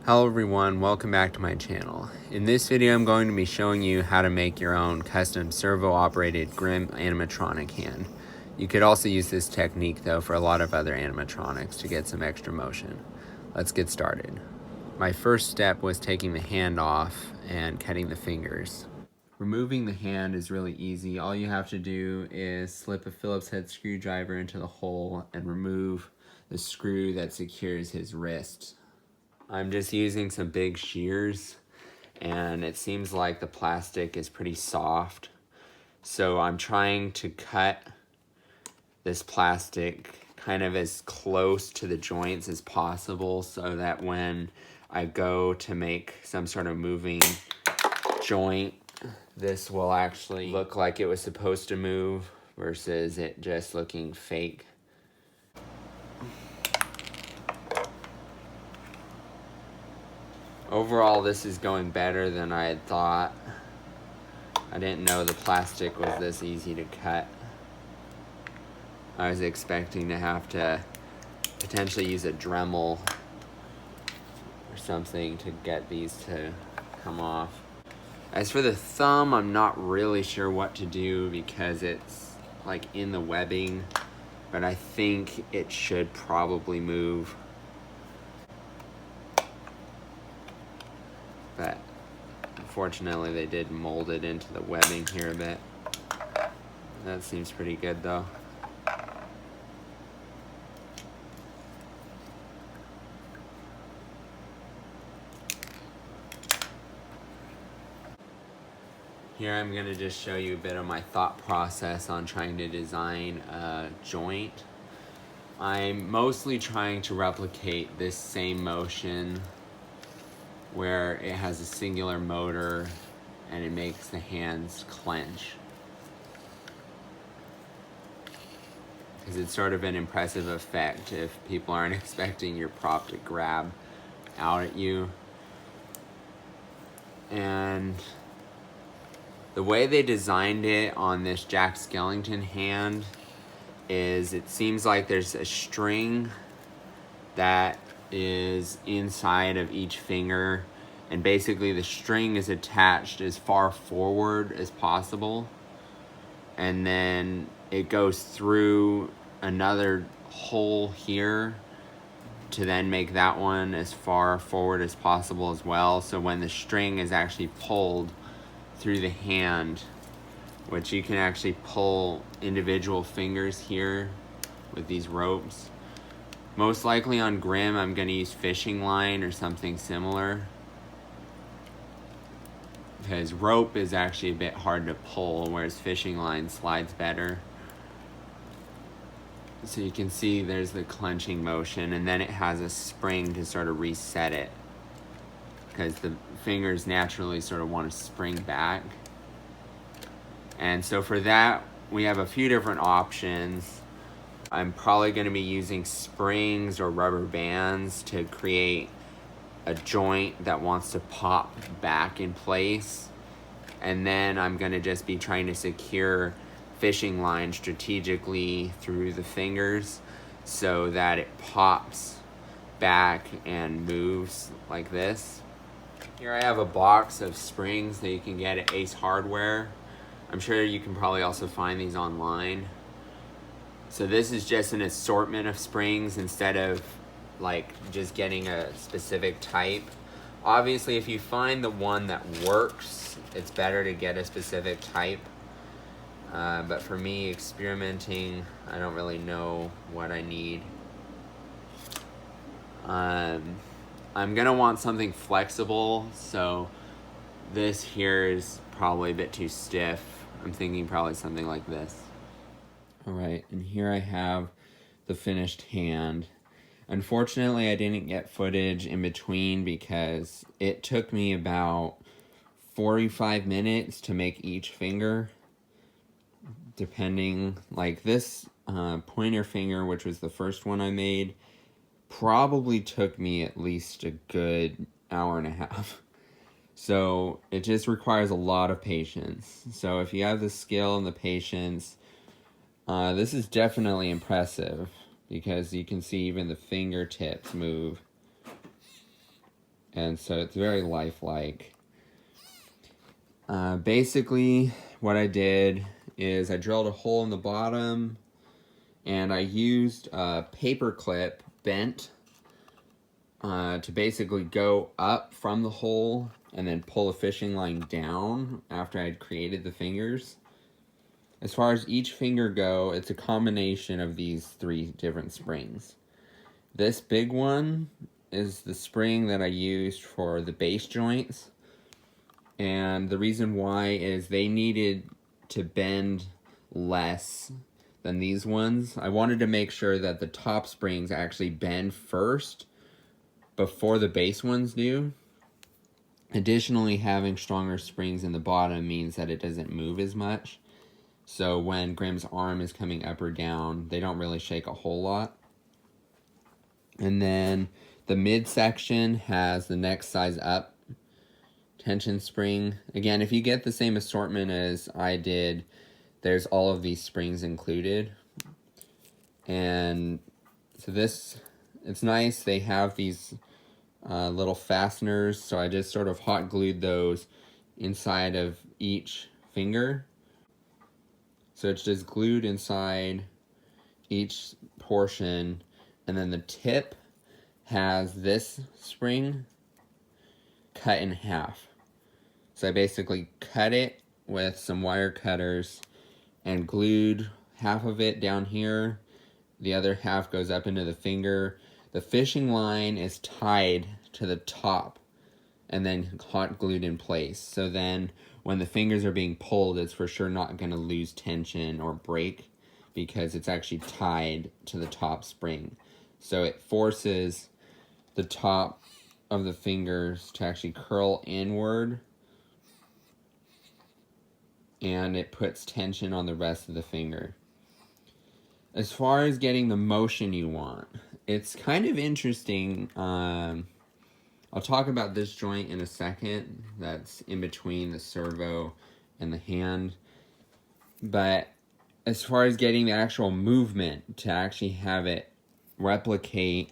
Hello everyone, welcome back to my channel. In this video I'm going to be showing you how to make your own custom servo operated Grimm animatronic hand. You could also use this technique though for a lot of other animatronics to get some extra motion. Let's get started. My first step was taking the hand off and cutting the fingers. Removing the hand is really easy. All you have to do is slip a Phillips head screwdriver into the hole and remove the screw that secures his wrist. I'm just using some big shears and it seems like the plastic is pretty soft. So I'm trying to cut this plastic kind of as close to the joints as possible so that when I go to make some sort of moving joint, this will actually look like it was supposed to move versus it just looking fake. Overall, this is going better than I had thought. I didn't know the plastic was this easy to cut. I was expecting to have to potentially use a Dremel or something to get these to come off. As for the thumb, I'm not really sure what to do because it's like in the webbing, but I think it should probably move. But unfortunately they did mold it into the webbing here a bit. That seems pretty good though. Here I'm going to just show you a bit of my thought process on trying to design a joint. I'm mostly trying to replicate this same motion where it has a singular motor and it makes the hands clench. Because it's sort of an impressive effect if people aren't expecting your prop to grab out at you. And the way they designed it on this Jack Skellington hand is it seems like there's a string that is inside of each finger, and basically the string is attached as far forward as possible, and then it goes through another hole here to then make that one as far forward as possible as well. So when the string is actually pulled through the hand, which you can actually pull individual fingers here with these ropes. Most likely on Grimm, I'm going to use fishing line or something similar, because rope is actually a bit hard to pull, whereas fishing line slides better. So you can see there's the clenching motion, and then it has a spring to sort of reset it, because the fingers naturally sort of want to spring back. And so for that, we have a few different options. I'm probably going to be using springs or rubber bands to create a joint that wants to pop back in place. And then I'm going to just be trying to secure fishing line strategically through the fingers so that it pops back and moves like this. Here I have a box of springs that you can get at Ace Hardware. I'm sure you can probably also find these online. So this is just an assortment of springs instead of like just getting a specific type. Obviously, if you find the one that works, it's better to get a specific type. But for me, experimenting, I don't really know what I need. I'm gonna want something flexible, so this here is probably a bit too stiff. I'm thinking probably something like this. All right, and here I have the finished hand. Unfortunately, I didn't get footage in between because it took me about 45 minutes to make each finger, depending. Like this pointer finger, which was the first one I made, probably took me at least a good hour and a half. So it just requires a lot of patience. So if you have the skill and the patience, this is definitely impressive because you can see even the fingertips move. And so it's very lifelike. Basically, what I did is I drilled a hole in the bottom, and I used a paper clip bent to basically go up from the hole and then pull a fishing line down after I'd created the fingers. As far as each finger go, it's a combination of these 3 different springs. This big one is the spring that I used for the base joints. And the reason why is they needed to bend less than these ones. I wanted to make sure that the top springs actually bend first before the base ones do. Additionally, having stronger springs in the bottom means that it doesn't move as much. So when Grimm's arm is coming up or down, they don't really shake a whole lot. And then the midsection has the next size up tension spring. Again, if you get the same assortment as I did, there's all of these springs included. And so this, it's nice. They have these little fasteners. So I just sort of hot glued those inside of each finger. So it's just glued inside each portion. And then the tip has this spring cut in half. So I basically cut it with some wire cutters and glued half of it down here. The other half goes up into the finger. The fishing line is tied to the top and then hot glued in place. So then when the fingers are being pulled, it's for sure not going to lose tension or break because it's actually tied to the top spring. So it forces the top of the fingers to actually curl inward, and it puts tension on the rest of the finger. As far as getting the motion you want, it's kind of interesting. I'll talk about this joint in a second. That's in between the servo and the hand. But as far as getting the actual movement to actually have it replicate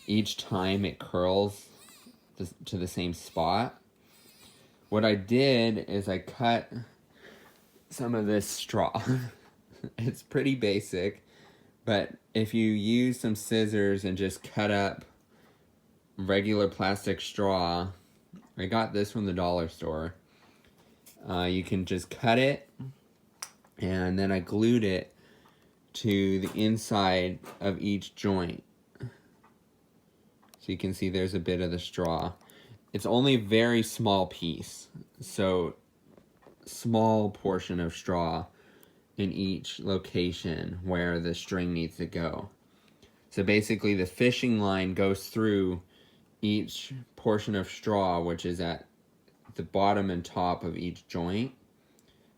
each time it curls to the same spot, what I did is I cut some of this straw. It's pretty basic, but if you use some scissors and just cut up regular plastic straw, I got this from the dollar store. You can just cut it, and then I glued it to the inside of each joint. So you can see there's a bit of the straw. It's only a very small piece, so small portion of straw in each location where the string needs to go. So basically the fishing line goes through each portion of straw, which is at the bottom and top of each joint.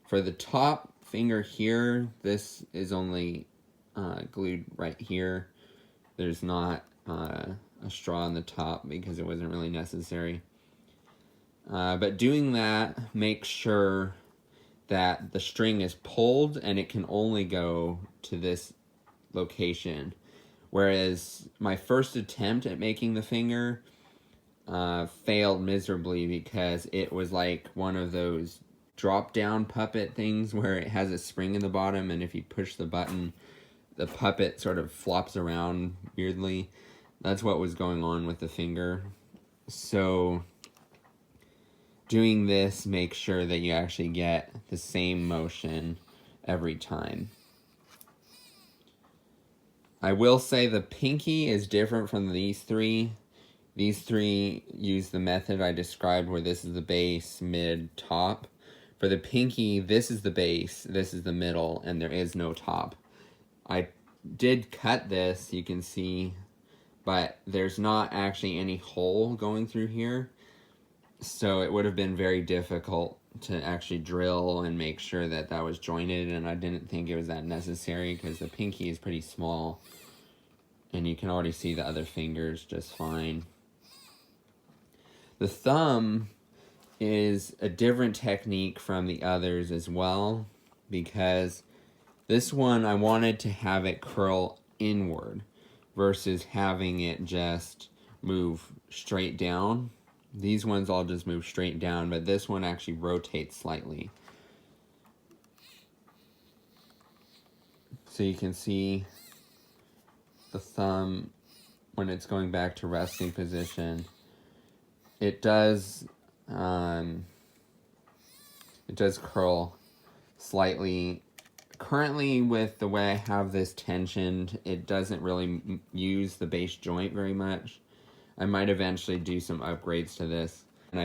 For the top finger here, this is only glued right here. There's not a straw on the top because it wasn't really necessary. But doing that makes sure that the string is pulled and it can only go to this location. Whereas my first attempt at making the finger failed miserably because it was like one of those drop down puppet things where it has a spring in the bottom, and if you push the button, the puppet sort of flops around weirdly. That's what was going on with the finger. So doing this makes sure that you actually get the same motion every time. I will say the pinky is different from these 3. These 3 use the method I described where this is the base, mid, top. For the pinky, this is the base, this is the middle, and there is no top. I did cut this, you can see, but there's not actually any hole going through here. So it would have been very difficult to actually drill and make sure that that was jointed, and I didn't think it was that necessary because the pinky is pretty small and you can already see the other fingers just fine. The thumb is a different technique from the others as well, because this one I wanted to have it curl inward versus having it just move straight down. These ones all just move straight down, but this one actually rotates slightly. So you can see the thumb when it's going back to resting position. It does curl slightly. Currently, with the way I have this tensioned, it doesn't really use the base joint very much. I might eventually do some upgrades to this. And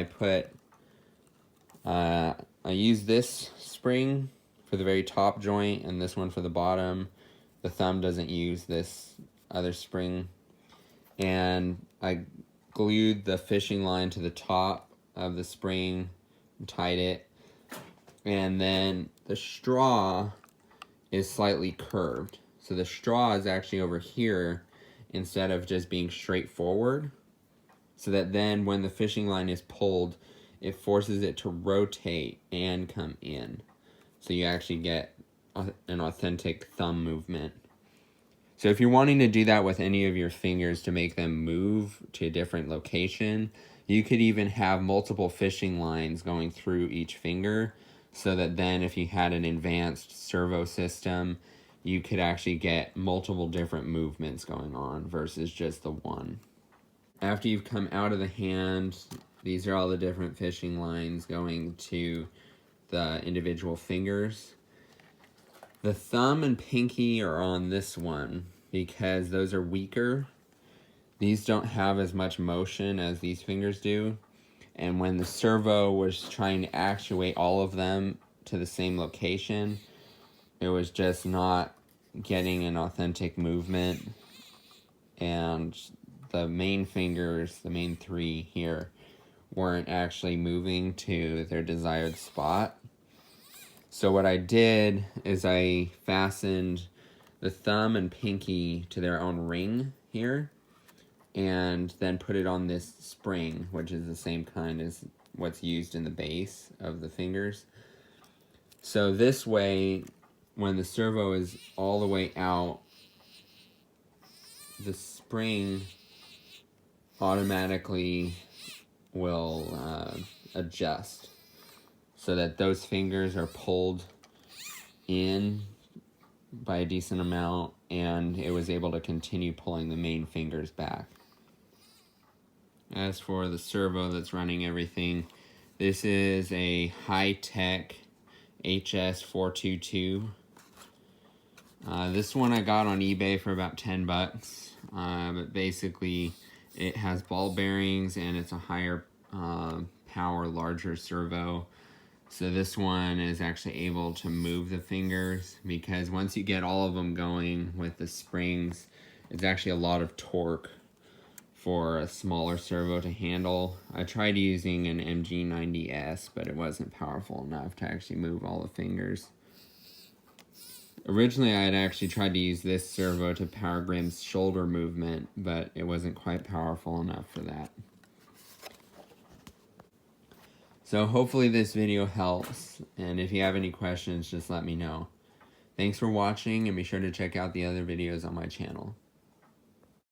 I use this spring for the very top joint and this one for the bottom. The thumb doesn't use this other spring. And I glued the fishing line to the top of the spring, tied it. And then the straw is slightly curved. So the straw is actually over here instead of just being straight forward. So that then when the fishing line is pulled, it forces it to rotate and come in. So you actually get an authentic thumb movement. So if you're wanting to do that with any of your fingers to make them move to a different location, you could even have multiple fishing lines going through each finger, so that then if you had an advanced servo system, you could actually get multiple different movements going on versus just the one. After you've come out of the hand, these are all the different fishing lines going to the individual fingers. The thumb and pinky are on this one because those are weaker. These don't have as much motion as these fingers do. And when the servo was trying to actuate all of them to the same location, it was just not getting an authentic movement. And the main fingers, the main three here, weren't actually moving to their desired spot. So what I did is I fastened the thumb and pinky to their own ring here, and then put it on this spring, which is the same kind as what's used in the base of the fingers. So this way, when the servo is all the way out, the spring automatically will adjust so that those fingers are pulled in by a decent amount, and it was able to continue pulling the main fingers back. As for the servo that's running everything, this is a high-tech HS422. This one I got on eBay for about 10 bucks, but basically it has ball bearings and it's a higher power, larger servo. So this one is actually able to move the fingers, because once you get all of them going with the springs, it's actually a lot of torque for a smaller servo to handle. I tried using an MG90S, but it wasn't powerful enough to actually move all the fingers. Originally, I had actually tried to use this servo to power Grim's shoulder movement, but it wasn't quite powerful enough for that. So hopefully this video helps, and if you have any questions, just let me know. Thanks for watching, and be sure to check out the other videos on my channel.